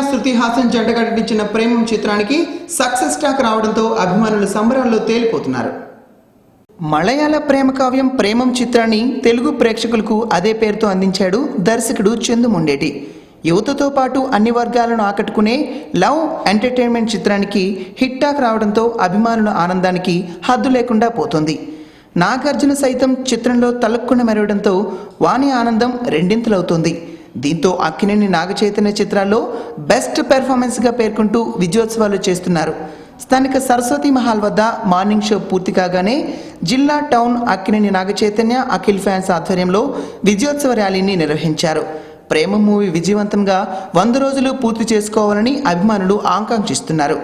శృతి హాసన్ జంటగా నటించిన ప్రేమం చిత్రానికి సక్సెస్ టాక్ రావడంతో అభిమానులు సంబరాల్లో తేలిపోతున్నారు. మలయాళ ప్రేమ కావ్యం ప్రేమం చిత్రాన్ని తెలుగు ప్రేక్షకులకు అదే పేరుతో అందించాడు దర్శకుడు చందు మొండేటి. యువతతో పాటు అన్ని వర్గాలను ఆకట్టుకునే లవ్ ఎంటర్టైన్మెంట్ చిత్రానికి హిట్ టాక్ రావడంతో అభిమానుల ఆనందానికి హద్దు లేకుండా పోతుంది. నాగార్జున సైతం చిత్రంలో తలక్కున మెరవడంతో వాని ఆనందం రెండింతలవుతోంది. దీంతో అక్కినేని నాగచైతన్య చిత్రాల్లో బెస్ట్ పెర్ఫార్మెన్స్గా పేర్కొంటూ విజయోత్సవాలు చేస్తున్నారు. స్థానిక సరస్వతి మహల్ వద్ద మార్నింగ్ షో పూర్తి కాగానే జిల్లా టౌన్ అక్కినేని నాగచైతన్య అఖిల్ ఫ్యాన్స్ ఆధ్వర్యంలో విజయోత్సవ ర్యాలీని నిర్వహించారు. ప్రేమ మూవీ విజయవంతంగా 100 రోజులు పూర్తి చేసుకోవాలని అభిమానులు ఆకాంక్షిస్తున్నారు.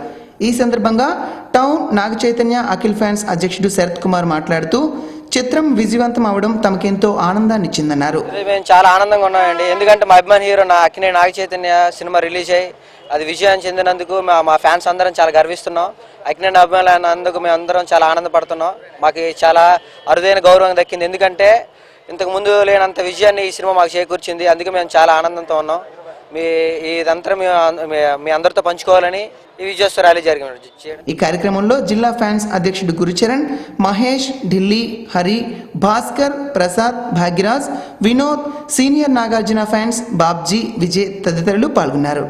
ఈ సందర్భంగా టౌన్ నాగచైతన్య అఖిల్ ఫ్యాన్స్ అధ్యక్షుడు శరత్ కుమార్ మాట్లాడుతూ చిత్రం విజయవంతం అవడం తమకెంతో ఆనందాన్ని ఇచ్చిందన్నారు. మేము చాలా ఆనందంగా ఉన్నామండి. ఎందుకంటే మా అభిమాని hero Akkineni Naga Chaitanya cinema release అయ్యి అది విజయాన్ని చెందినందుకు మా ఫ్యాన్స్ అందరం చాలా గర్విస్తున్నాం. అక్కినేని అభిమానులు అయినందుకు మేము అందరం చాలా ఆనందపడుతున్నాం. మాకు చాలా అరుదైన గౌరవం దక్కింది. ఎందుకంటే ఇంతకు ముందు లేనంత విజయాన్ని ఈ సినిమా మాకు చేకూర్చింది. అందుకే మేము చాలా ఆనందంతో ఉన్నాం. ఇదంతా మీ అందరితో పంచుకోవాలని ఈ విజయోత్సవ ర్యాలీ జరిగింది. ఈ కార్యక్రమంలో జిల్లా ఫ్యాన్స్ అధ్యక్షుడు గురుచరణ్, మహేష్, ఢిల్లీ, హరి, భాస్కర్, ప్రసాద్, భాగ్యరాజ్, వినోద్, సీనియర్ నాగార్జున ఫ్యాన్స్ బాబ్జీ, విజయ్ తదితరులు పాల్గొన్నారు.